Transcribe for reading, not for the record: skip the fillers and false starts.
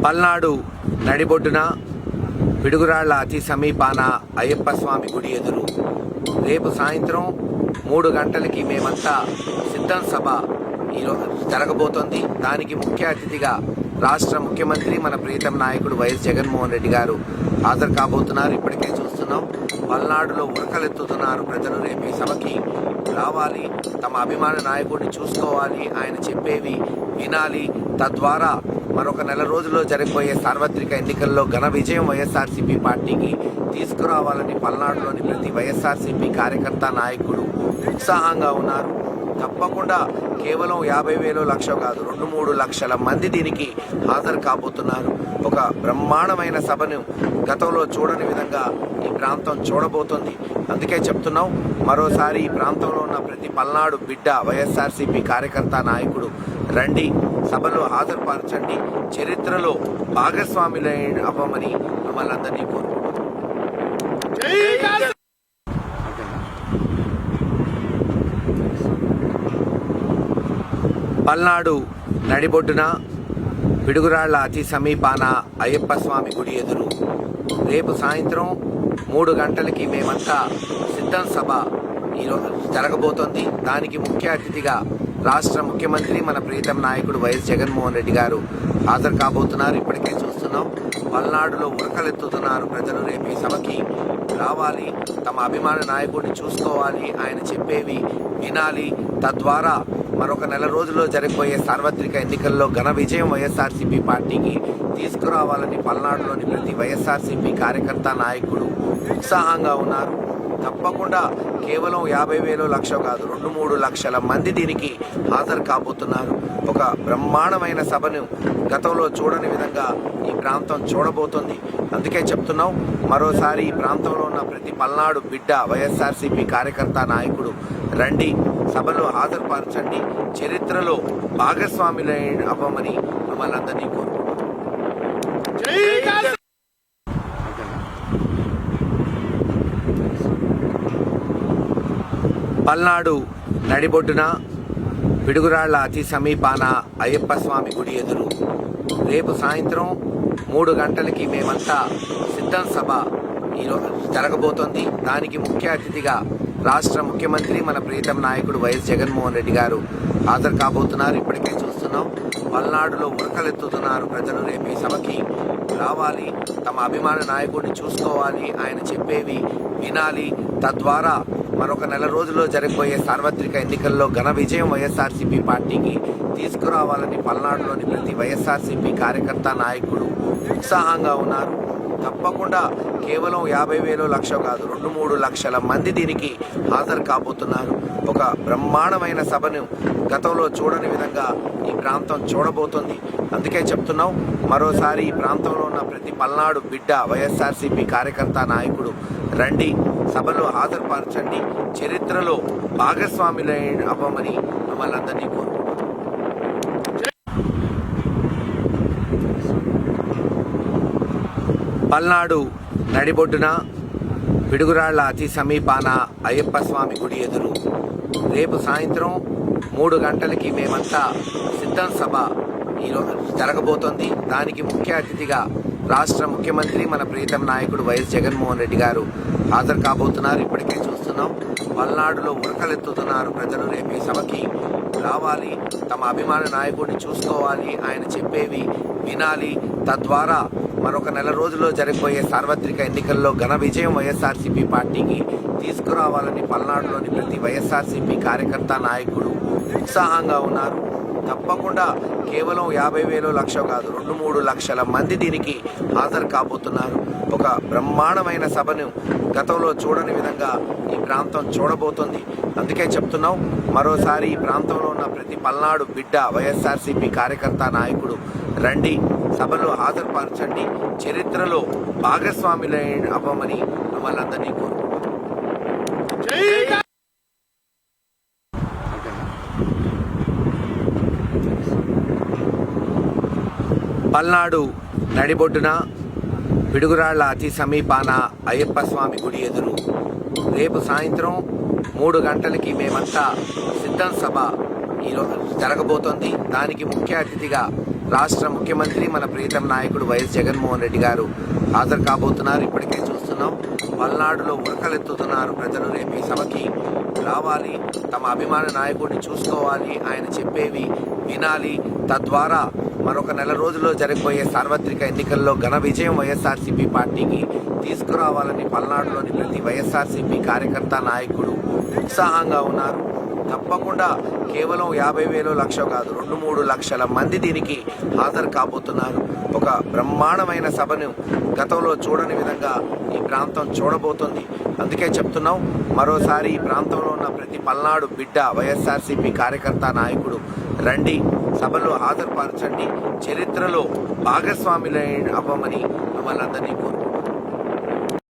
పల్నాడు నడిబొడ్డున పిడుగురాళ్ల అతి సమీపాన అయ్యప్ప స్వామి గుడి ఎదురు రేపు సాయంత్రం 3 గంటలకి మేమంతా సిద్ధం సభ ఈరోజు జరగబోతోంది. దానికి ముఖ్య అతిథిగా రాష్ట్ర ముఖ్యమంత్రి మన ప్రీతం నాయకుడు వైఎస్ జగన్మోహన్ రెడ్డి గారు హాజరు కాబోతున్నారు. ఇప్పటికే చూస్తున్నాం, పల్నాడులో ఉరకలెత్తుతున్నారు ప్రజలు. రేపు ఈ సభకి రావాలి, తమ అభిమాన నాయకుడిని చూసుకోవాలి, ఆయన చెప్పేవి వినాలి. తద్వారా మరొక నెల రోజుల్లో జరగబోయే సార్వత్రిక ఎన్నికల్లో ఘన విజయం వైఎస్ఆర్సీపీ పార్టీకి తీసుకురావాలని పల్నాడులోని ప్రతి వైఎస్ఆర్సీపీ కార్యకర్త నాయకుడు ఉత్సాహంగా ఉన్నారు. తప్పకుండా కేవలం 50,000 లక్ష కాదు, 2-3 లక్షల మంది దీనికి హాజరు కాబోతున్నారు. ఒక బ్రహ్మాండమైన సభను గతంలో చూడని విధంగా ఈ ప్రాంతం చూడబోతోంది. అందుకే చెప్తున్నాం, మరోసారి ఈ ప్రాంతంలో ఉన్న ప్రతి పల్నాడు బిడ్డ వైఎస్ఆర్సీపీ కార్యకర్త నాయకుడు రండి, సభలో హాజరుపరచండి, చరిత్రలో భాగస్వాములు అవ్వమని మిమ్మల్ని అందరినీ కోరుకుంటున్నాం. పల్నాడు నడిబొడ్డున పిడుగురాళ్ల అతి సమీపాన అయ్యప్ప స్వామి గుడి ఎదురు రేపు సాయంత్రం 3 గంటలకి మేమంతా సిద్ధం సభ ఈరోజు జరగబోతోంది. దానికి ముఖ్య అతిథిగా రాష్ట్ర ముఖ్యమంత్రి మన ప్రీతం నాయకుడు వైఎస్ జగన్మోహన్ రెడ్డి గారు హాజరు కాబోతున్నారు. ఇప్పటికే చూస్తున్నాం, పల్నాడులో ఉరకలెత్తుతున్నారు ప్రజలు. రేపు ఈ సభకి రావాలి, తమ అభిమాన నాయకుడిని చూసుకోవాలి, ఆయన చెప్పేవి వినాలి. తద్వారా మరొక నెల రోజుల్లో జరగబోయే సార్వత్రిక ఎన్నికల్లో ఘన విజయం వైఎస్ఆర్సీపీ పార్టీకి తీసుకురావాలని పల్నాడులోని ప్రతి వైఎస్ఆర్సీపీ కార్యకర్త నాయకుడు ఉత్సాహంగా ఉన్నారు. తప్పకుండా కేవలం 50,000 లక్ష కాదు, 2-3 లక్షల మంది దీనికి హాజరు కాబోతున్నారు. ఒక బ్రహ్మాండమైన సభను గతంలో చూడని విధంగా ఈ ప్రాంతం చూడబోతోంది. అందుకే చెప్తున్నాం, మరోసారి ఈ ప్రాంతంలో ఉన్న ప్రతి పల్నాడు బిడ్డ వైఎస్ఆర్సీపీ కార్యకర్త నాయకుడు రండి, సభలో హాజరుపరచండి, చరిత్రలో భాగస్వాములు అవ్వమని మిమ్మల్ని అందరినీ కోరుకుంటున్నాం. పల్నాడు నడిబొడ్డున పిడుగురాళ్ల అతి సమీపాన అయ్యప్ప స్వామి గుడి ఎదురు రేపు సాయంత్రం 3 గంటలకి మేమంతా సిద్ధం సభ ఈరోజు జరగబోతోంది. దానికి ముఖ్య అతిథిగా రాష్ట్ర ముఖ్యమంత్రి మన ప్రీతం నాయకుడు వైఎస్ జగన్మోహన్ రెడ్డి గారు హాజరు కాబోతున్నారు. ఇప్పటికే చూస్తున్నాం, పల్నాడులో ఉరకలెత్తుతున్నారు ప్రజలు. రేపు ఈ సభకి రావాలి, తమ అభిమాన నాయకుడిని చూసుకోవాలి, ఆయన చెప్పేవి వినాలి. తద్వారా మరొక నెల రోజుల్లో జరగబోయే సార్వత్రిక ఎన్నికల్లో ఘన విజయం వైఎస్ఆర్సీపీ పార్టీకి తీసుకురావాలని పల్నాడులోని ప్రతి వైఎస్ఆర్సీపీ కార్యకర్త నాయకుడు ఉత్సాహంగా ఉన్నారు. తప్పకుండా కేవలం 50,000 లక్ష కాదు, 2-3 లక్షల మంది దీనికి హాజరు కాబోతున్నారు. ఒక బ్రహ్మాండమైన సభను గతంలో చూడని విధంగా ఈ ప్రాంతం చూడబోతోంది. అందుకే చెప్తున్నాం, మరోసారి ఈ ప్రాంతంలో ఉన్న ప్రతి పల్నాడు బిడ్డ వైఎస్ఆర్సీపీ కార్యకర్త నాయకుడు రండి, సభలో హాజరుపరచండి, చరిత్రలో భాగస్వాములు అవ్వమని మిమ్మల్ని అందరినీ కోరుకుంటున్నాం. పల్నాడు నడిబొడ్డున పిడుగురాళ్ల అతి సమీపాన అయ్యప్ప స్వామి గుడి ఎదురు రేపు సాయంత్రం 3 గంటలకి మేమంతా సిద్ధం సభ ఈరోజు జరగబోతోంది. దానికి ముఖ్య అతిథిగా రాష్ట్ర ముఖ్యమంత్రి మన ప్రీతం నాయకుడు వైఎస్ జగన్మోహన్ రెడ్డి గారు హాజరు కాబోతున్నారు. ఇప్పటికే చూస్తున్నాం, పల్నాడులో ఉరకలెత్తుతున్నారు ప్రజలు. రేపు ఈ సభకి రావాలి, తమ అభిమాన నాయకుడిని చూసుకోవాలి, ఆయన చెప్పేవి వినాలి. తద్వారా మరొక నెల రోజుల్లో జరగబోయే సార్వత్రిక ఎన్నికల్లో ఘన విజయం వైఎస్ఆర్సీపీ పార్టీకి తీసుకురావాలని పల్నాడులోని ప్రతి వైఎస్ఆర్సీపీ కార్యకర్త నాయకుడు ఉత్సాహంగా ఉన్నారు. తప్పకుండా కేవలం 50,000 లక్ష కాదు, 2-3 లక్షల మంది దీనికి హాజరు కాబోతున్నారు. ఒక బ్రహ్మాండమైన సభను గతంలో చూడని విధంగా ఈ ప్రాంతం చూడబోతోంది. అందుకే చెప్తున్నాం, మరోసారి ఈ ప్రాంతంలో ఉన్న ప్రతి పల్నాడు బిడ్డ వైఎస్ఆర్సీపీ కార్యకర్త నాయకుడు రండి, సభలో హాజరుపరచండి, చరిత్రలో భాగస్వాములు అవ్వమని మిమ్మల్ని అందరినీ కోరుకుంటున్నాం. పల్నాడు నడిబొడ్డున పిడుగురాళ్ల అతి సమీపాన అయ్యప్ప స్వామి గుడి ఎదురు రేపు సాయంత్రం 3 గంటలకి మేమంతా సిద్ధం సభ ఈరోజు జరగబోతోంది. దానికి ముఖ్య అతిథిగా రాష్ట్ర ముఖ్యమంత్రి మన ప్రీతం నాయకుడు వైఎస్ జగన్మోహన్ రెడ్డి గారు హాజరు కాబోతున్నారు. ఇప్పటికే చూస్తున్నాం, పల్నాడులో ఉరకలెత్తుతున్నారు ప్రజలు. రేపు ఈ సభకి రావాలి, తమ అభిమాన నాయకుడిని చూసుకోవాలి, ఆయన చెప్పేవి వినాలి. తద్వారా మరొక నెల రోజుల్లో జరగబోయే సార్వత్రిక ఎన్నికల్లో ఘన విజయం వైఎస్ఆర్సీపీ పార్టీకి తీసుకురావాలని పల్నాడులోని ప్రతి వైఎస్ఆర్సీపీ కార్యకర్త నాయకుడు ఉత్సాహంగా ఉన్నారు. తప్పకుండా కేవలం 50,000 లక్ష కాదు, 2-3 లక్షల మంది దీనికి హాజరు కాబోతున్నారు. ఒక బ్రహ్మాండమైన సభను గతంలో చూడని విధంగా ఈ ప్రాంతం చూడబోతుంది. అందుకే చెప్తున్నాం, మరోసారి ఈ ప్రాంతంలో ఉన్న ప్రతి పల్నాడు బిడ్డ వైఎస్ఆర్సీపీ కార్యకర్త నాయకుడు రండి, సభలో హాజరుపరచండి, చరిత్రలో భాగస్వాములు అవ్వమని మిమ్మల్ని అందరినీ కోరుకుంటున్నాను.